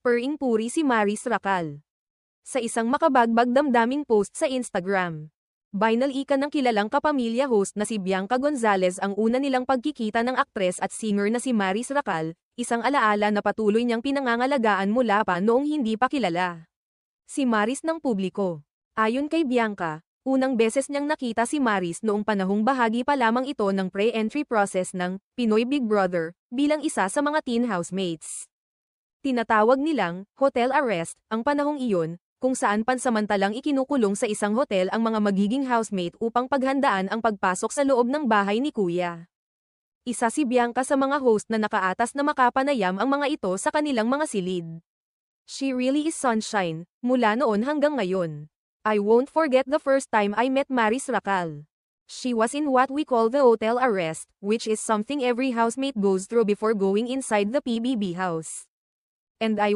Pering-puri si Maris Racal. Sa isang makabagbag damdaming post sa Instagram, binalika ng kilalang kapamilya host na si Bianca Gonzalez ang una nilang pagkikita ng aktres at singer na si Maris Racal, isang alaala na patuloy niyang pinangangalagaan mula pa noong hindi pa kilala si Maris ng publiko. Ayon kay Bianca, unang beses niyang nakita si Maris noong panahong bahagi pa lamang ito ng pre-entry process ng Pinoy Big Brother bilang isa sa mga teen housemates. Tinatawag nilang hotel arrest ang panahong iyon, kung saan pansamantalang ikinukulong sa isang hotel ang mga magiging housemate upang paghandaan ang pagpasok sa loob ng bahay ni Kuya. Isa si Bianca sa mga host na nakaatas na makapanayam ang mga ito sa kanilang mga silid. She really is sunshine, mula noon hanggang ngayon. I won't forget the first time I met Maris Racal. She was in what we call the hotel arrest, which is something every housemate goes through before going inside the PBB house. And I